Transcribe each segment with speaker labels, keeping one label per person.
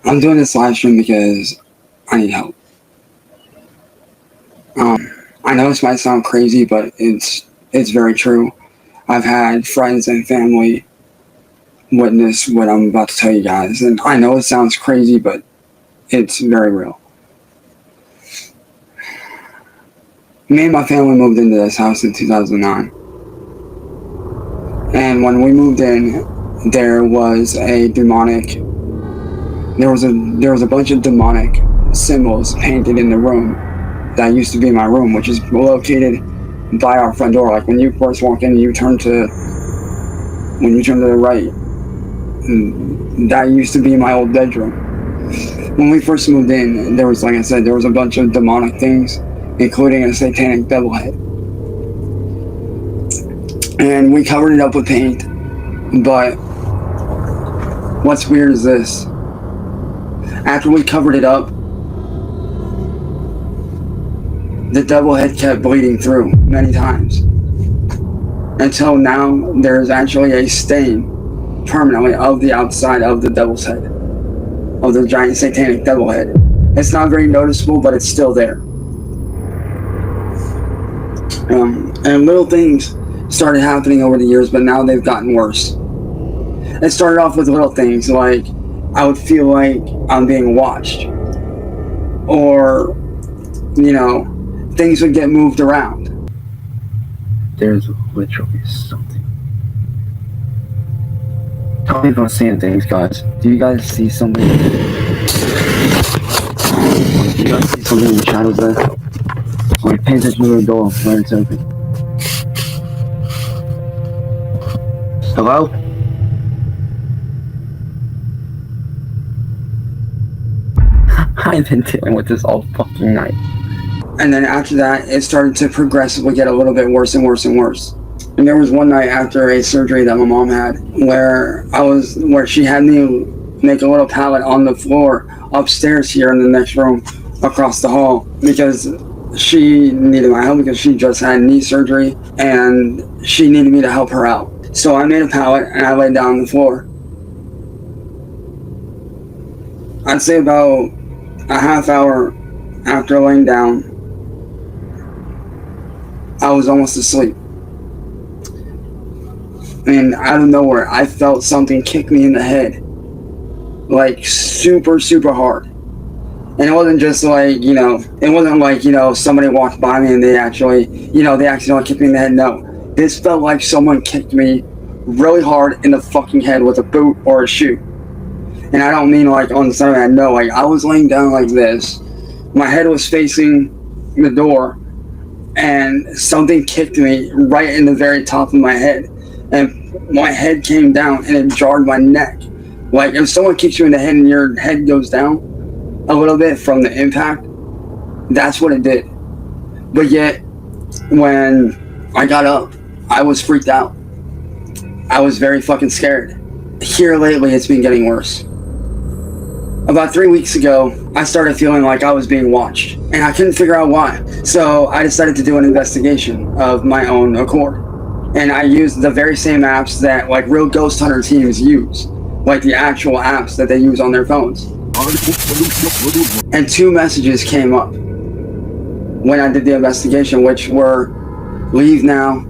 Speaker 1: I'm doing this live stream because I need help. I know this might sound crazy, but it's very true. I've had friends and family witness what I'm about to tell you guys, and I know it sounds crazy, but it's very real. Me and my family moved into this house in 2009. And when we moved in, there was a bunch of demonic symbols painted in the room that used to be my room, which is located by our front door. Like when you first walk in, when you turn to the right, that used to be my old bedroom. When we first moved in, there was, like I said, there was a bunch of demonic things, including a satanic devil head. And we covered it up with paint, but what's weird is this. After we covered it up, the devil head kept bleeding through many times. Until now, there's actually a stain permanently of the outside of the devil's head, of the giant satanic devil head. It's not very noticeable, but it's still there. And little things started happening over the years, but now they've gotten worse. It started off with little things like I would feel like I'm being watched, or things would get moved around.
Speaker 2: There's literally something. Tell me if I'm seeing things, guys. Do you guys see something? Do you guys see something in the shadows there? Like, pay attention to the door when it's open. Hello? I've been dealing with this all fucking night.
Speaker 1: And then after that, it started to progressively get a little bit worse and worse and worse. And there was one night after a surgery that my mom had where she had me make a little pallet on the floor upstairs here in the next room across the hall, because she needed my help because she just had knee surgery and she needed me to help her out. So I made a pallet and I laid down on the floor. I'd say about a half hour after laying down, I was almost asleep. And out of nowhere, I felt something kick me in the head. Like super, super hard. And it wasn't just like, it wasn't like, somebody walked by me and they accidentally kicked me in the head. No. This felt like someone kicked me really hard in the fucking head with a boot or a shoe. And I don't mean like on the side of my head. No, like I was laying down like this. My head was facing the door. And something kicked me right in the very top of my head. And my head came down and it jarred my neck. Like if someone kicks you in the head and your head goes down a little bit from the impact, that's what it did. But yet, when I got up, I was freaked out. I was very fucking scared. Here lately, it's been getting worse. About 3 weeks ago, I started feeling like I was being watched, and I couldn't figure out why. So I decided to do an investigation of my own accord. And I used the very same apps that like real ghost hunter teams use, like the actual apps that they use on their phones. And 2 messages came up when I did the investigation, which were leave now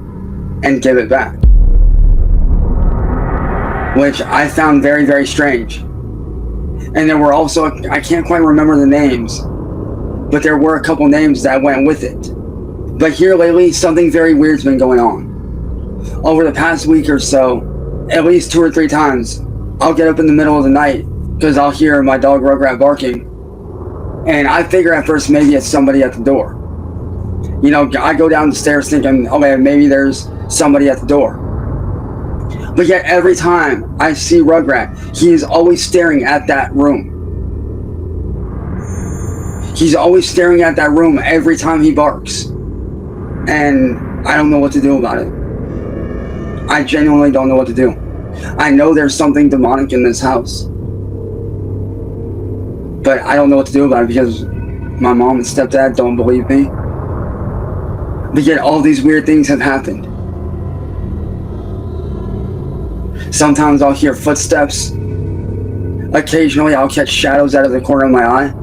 Speaker 1: and give it back, which I found very, very strange. And there were also, I can't quite remember the names, but there were a couple names that went with it. But here lately, something very weird's been going on. Over the past week or so, at least 2 or 3 times, I'll get up in the middle of the night because I'll hear my dog Rugrat barking. And I figure at first maybe it's somebody at the door. I go down the stairs thinking, okay, maybe there's somebody at the door. But yet every time I see Rugrat, he is always staring at that room. He's always staring at that room every time he barks. And I don't know what to do about it. I genuinely don't know what to do. I know there's something demonic in this house, but I don't know what to do about it because my mom and stepdad don't believe me. But yet all these weird things have happened. Sometimes I'll hear footsteps occasionally I'll catch shadows out of the corner of my eye,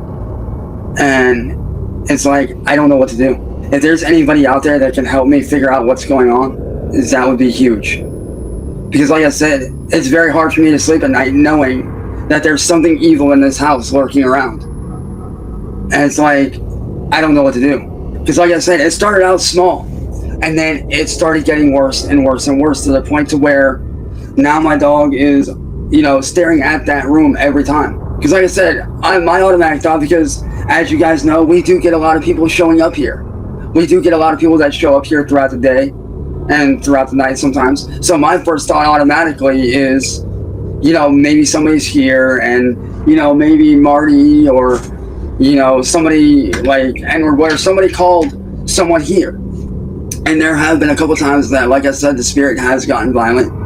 Speaker 1: and it's like, I don't know what to do. If there's anybody out there that can help me figure out what's going on, that would be huge. Because like I said, it's very hard for me to sleep at night knowing that there's something evil in this house lurking around. And it's like, I don't know what to do. Because like I said, it started out small, and then it started getting worse and worse and worse, to the point to where now my dog is, staring at that room every time. Because like I said, my automatic thought, because as you guys know, we do get a lot of people showing up here. We do get a lot of people that show up here throughout the day and throughout the night sometimes. So my first thought automatically is, maybe somebody's here, and, maybe Marty or, somebody or somebody called someone here. And there have been a couple times that, like I said, the spirit has gotten violent.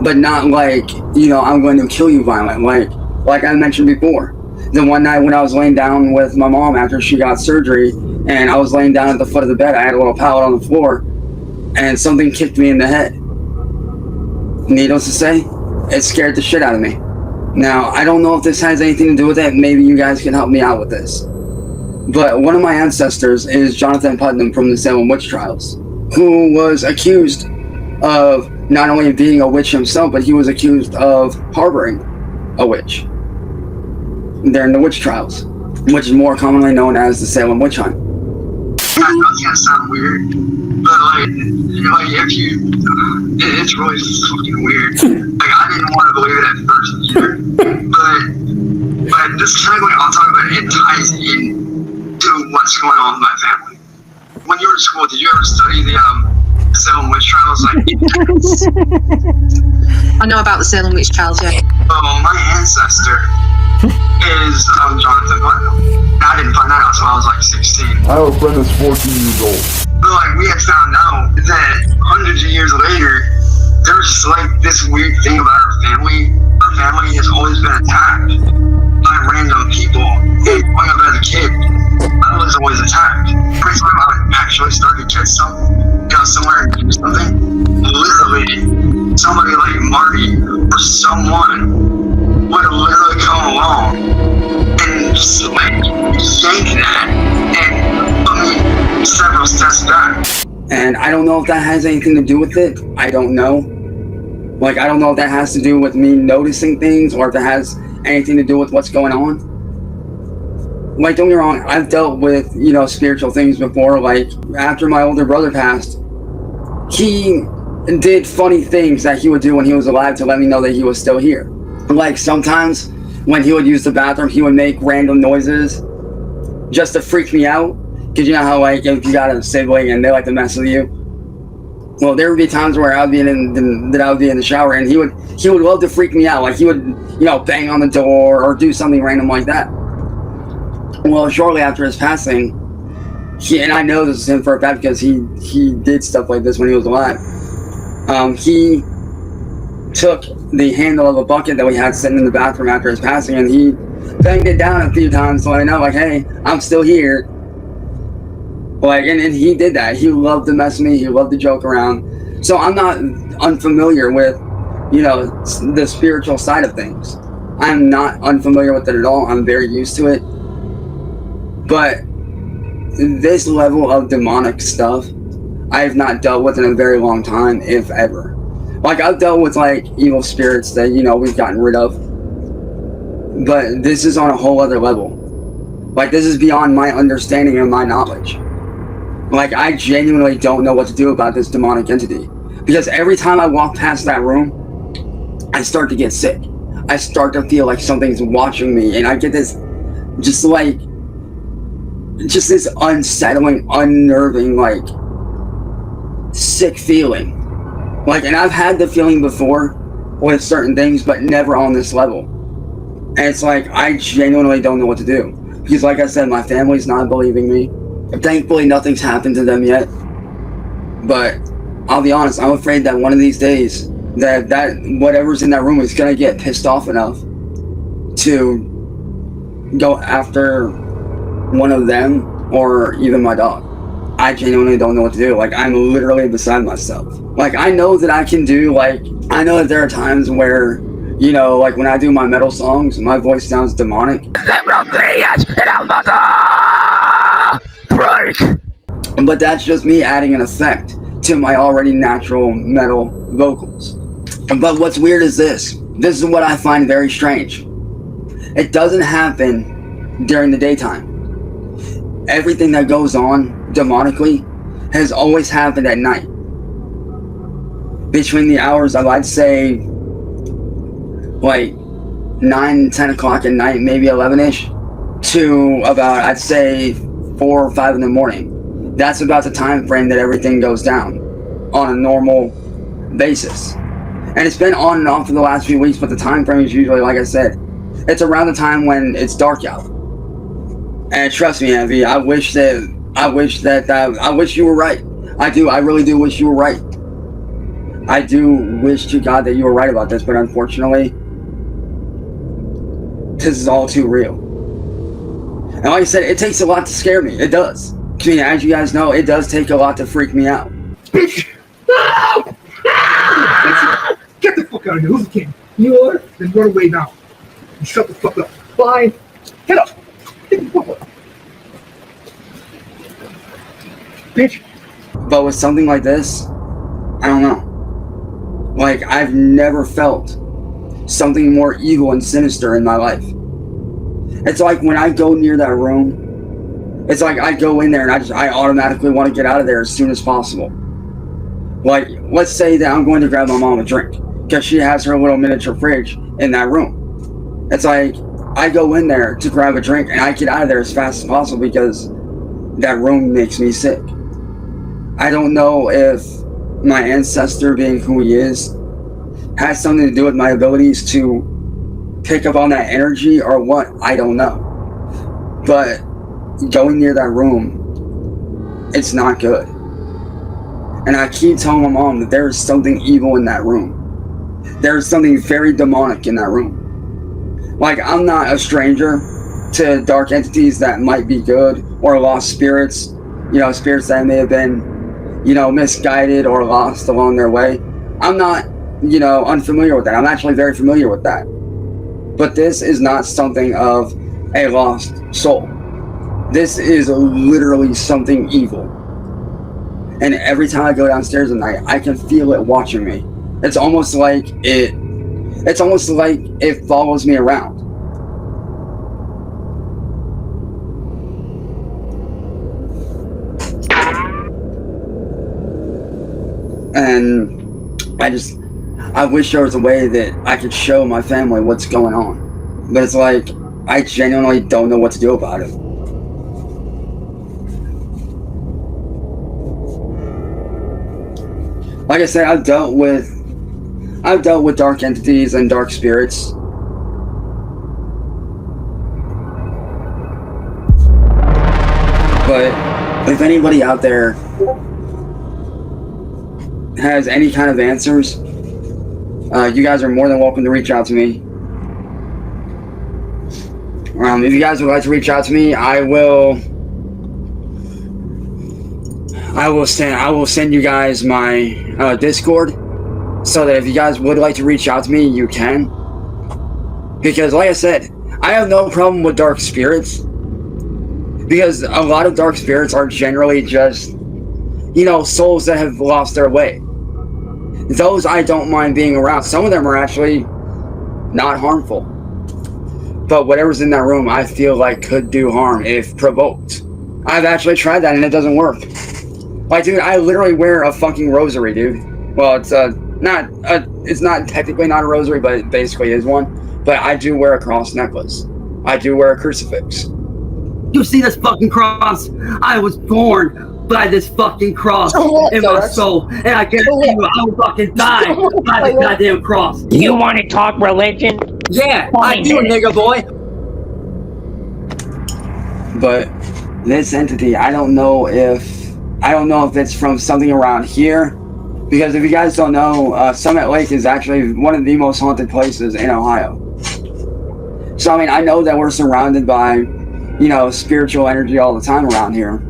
Speaker 1: But not like, I'm going to kill you violent. Like I mentioned before. The one night when I was laying down with my mom after she got surgery, and I was laying down at the foot of the bed, I had a little pallet on the floor, and something kicked me in the head. Needless to say, it scared the shit out of me. Now, I don't know if this has anything to do with it. Maybe you guys can help me out with this. But one of my ancestors is Jonathan Putnam from the Salem witch trials, who was accused of not only being a witch himself, but he was accused of harboring a witch during the witch trials, which is more commonly known as the Salem witch hunt.
Speaker 3: I know it's gonna sound weird, but it's really fucking weird. Like, I didn't want to believe it at first either, but this kind of what I'll talk about, it ties in to what's going on with my family. When you were in school, did you ever study the Salem witch trials?
Speaker 4: I know about the Salem witch trials, yeah.
Speaker 3: Oh, my ancestor is Jonathan Putnam. I didn't find that out until I was like 16.
Speaker 5: I have a friend that's 14 years old.
Speaker 3: But we had found out that hundreds of years later, there was just this weird thing about our family. Our family has always been attacked by random people. And growing up as a kid, I was always attacked. Every time I would actually start to get something, go somewhere and do something, literally, somebody like Marty or someone would literally come along and just yank that and put me several steps back.
Speaker 1: And I don't know if that has anything to do with it. I don't know. I don't know if that has to do with me noticing things, or if it has anything to do with what's going on. Don't get me wrong, I've dealt with, spiritual things before. After my older brother passed, he did funny things that he would do when he was alive to let me know that he was still here. Sometimes when he would use the bathroom, he would make random noises just to freak me out. Because you know how, if you got a sibling and they like to mess with you. Well, there would be times where I would be in the shower, and he would love to freak me out. He would, bang on the door or do something random like that. Well, shortly after his passing, and I know this is him for a fact because he did stuff like this when he was alive. He took the handle of a bucket that we had sitting in the bathroom after his passing, and he banged it down a few times so I know, hey, I'm still here. And he did that. He loved to mess with me. He loved to joke around. So I'm not unfamiliar with, the spiritual side of things. I'm not unfamiliar with it at all. I'm very used to it. But this level of demonic stuff, I have not dealt with in a very long time, if ever. I've dealt with, evil spirits that, we've gotten rid of. But this is on a whole other level. This is beyond my understanding and my knowledge. I genuinely don't know what to do about this demonic entity. Because every time I walk past that room, I start to get sick. I start to feel like something's watching me, and I get this just this unsettling, unnerving, sick feeling. And I've had the feeling before with certain things, but never on this level. And it's I genuinely don't know what to do. Because like I said, my family's not believing me. Thankfully, nothing's happened to them yet. But I'll be honest, I'm afraid that one of these days, that whatever's in that room is going to get pissed off enough to go after one of them or even my dog. I genuinely don't know what to do. I'm literally beside myself. I know that I can do, I know that there are times where, You know, like when I do my metal songs, my voice sounds demonic. But that's just me adding an effect to my already natural metal vocals. But what's weird is this. This is what I find very strange. It doesn't happen during the daytime. Everything that goes on demonically has always happened at night. Between the hours of, I'd say, like 9, 10 o'clock at night, maybe 11-ish, to about, I'd say, 4 or 5 in the morning. That's about the time frame that everything goes down on a normal basis. And it's been on and off for the last few weeks, but the time frame is usually, like I said, it's around the time when it's dark out. And trust me, Envy, I wish you were right. I do. I really do wish you were right. I do wish to God that you were right about this, but unfortunately, this is all too real. And like I said, it takes a lot to scare me. It does. I mean, as you guys know, it does take a lot to freak me out.
Speaker 6: Bitch! Get the fuck out of here. Who's the king? You are? Then run away now. And shut the fuck up. Fine. Get up. Get the fuck up. Bitch.
Speaker 1: But with something like this, I don't know. Like, I've never felt something more evil and sinister in my life. It's like when I go near that room, it's like I go in there and I automatically want to get out of there as soon as possible. Like, let's say that I'm going to grab my mom a drink because she has her little miniature fridge in that room. It's like I go in there to grab a drink and I get out of there as fast as possible because that room makes me sick. I don't know if my ancestor, being who he is, has something to do with my abilities to pick up on that energy or what. I don't know. But going near that room, it's not good. And I keep telling my mom that there is something evil in that room. There's something very demonic in that room. Like, I'm not a stranger to dark entities that might be good, or lost spirits, you know, spirits that may have been, you know, misguided or lost along their way. I'm not, you know, unfamiliar with that. I'm actually very familiar with that. But this is not something of a lost soul. This is literally something evil. And every time I go downstairs at night, I can feel it watching me. It's almost like it follows me around. And I wish there was a way that I could show my family what's going on. But it's like, I genuinely don't know what to do about it. Like I said, I've dealt with dark entities and dark spirits. But if anybody out there has any kind of answers, you guys are more than welcome to reach out to me. If you guys would like to reach out to me, I will send you guys my Discord, so that if you guys would like to reach out to me, you can. Because like I said, I have no problem with dark spirits, because a lot of dark spirits are generally just, you know, souls that have lost their way. Those I don't mind being around. Some of them are actually not harmful. But whatever's in that room, I feel like could do harm if provoked. I've actually tried that and it doesn't work. Like, dude, I literally wear a fucking rosary, dude. Well, it's not technically not a rosary, but it basically is one. But I do wear a cross necklace. I do wear a crucifix.
Speaker 7: You see this fucking cross? I was born by this fucking cross in my soul, and I guarantee you, I will fucking die by the goddamn cross.
Speaker 8: You want to talk religion?
Speaker 7: Yeah, I do, nigga boy.
Speaker 1: But this entity, I don't know if it's from something around here, because if you guys don't know, Summit Lake is actually one of the most haunted places in Ohio. So I mean, I know that we're surrounded by, you know, spiritual energy all the time around here.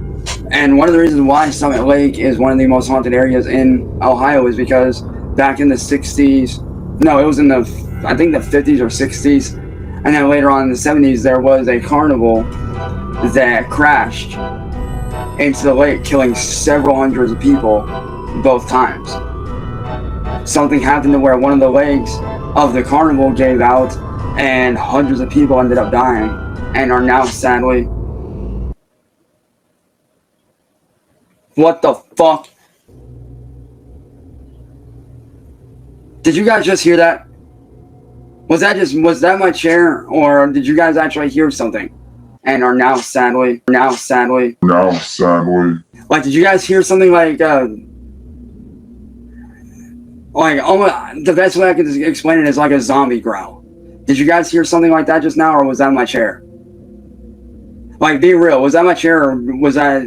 Speaker 1: And one of the reasons why Summit Lake is one of the most haunted areas in Ohio is because back in the 60s, no, it was in the I think the 50s or 60s, and then later on in the 70s there was a carnival that crashed into the lake, killing several hundreds of people both times. Something happened to where one of the legs of the carnival gave out, and hundreds of people ended up dying, and are now sadly... What the fuck? Did you guys just hear that? Was that my chair, or did you guys actually hear something? And are now sadly... Like, did you guys hear something like the best way I can explain it is like a zombie growl. Did you guys hear something like that just now, or was that my chair? Like, be real, was that my chair, or was that...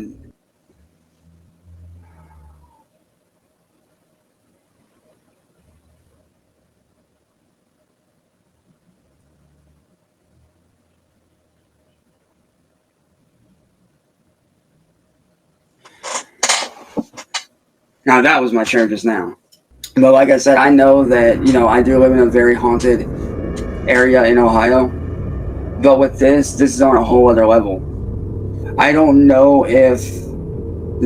Speaker 1: Now that was my chair just now. But like I said, I know that, you know, I do live in a very haunted area in Ohio. But with this is on a whole other level. I don't know if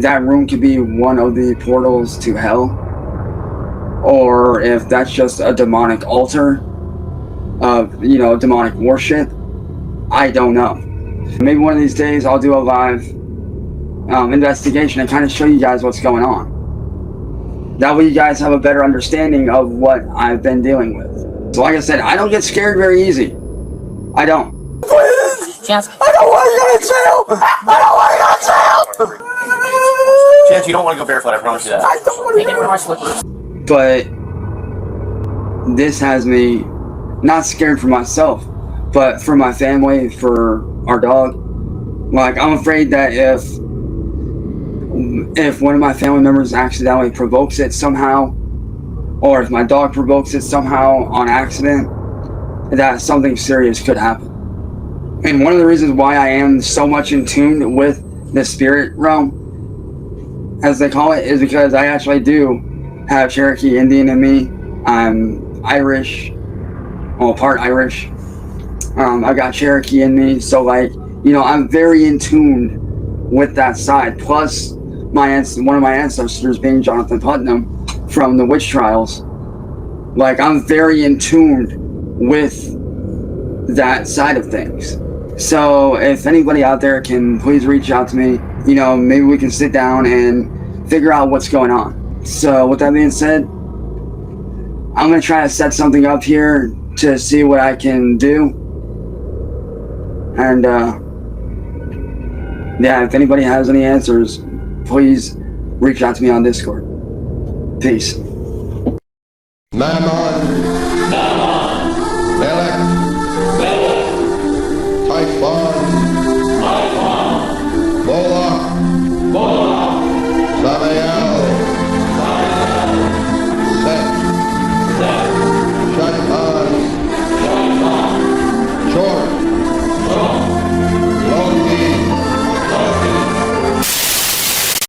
Speaker 1: that room could be one of the portals to hell, or if that's just a demonic altar of, you know, demonic worship. I don't know. Maybe one of these days I'll do a live investigation and kind of show you guys what's going on. That way you guys have a better understanding of what I've been dealing with. So like I said, I don't get scared very easy. I don't.
Speaker 9: Please! Chance. I don't want to go to jail! I don't want to go to jail! Chance, you don't want to go barefoot, I promise you that. I don't want to go barefoot.
Speaker 1: But this has me not scared for myself, but for my family, for our dog. Like, I'm afraid that if one of my family members accidentally provokes it somehow, or if my dog provokes it somehow on accident, that something serious could happen. And one of the reasons why I am so much in tune with the spirit realm, as they call it, is because I actually do have Cherokee Indian in me. I'm Irish, well, part Irish. I've got Cherokee in me, so like, you know, I'm very in tune with that side. Plus, one of my ancestors being Jonathan Putnam from the witch trials. Like, I'm very in tune with that side of things. So if anybody out there can please reach out to me, you know, maybe we can sit down and figure out what's going on. So with that being said, I'm going to try to set something up here to see what I can do. And yeah, if anybody has any answers, please reach out to me on Discord. Peace.
Speaker 10: My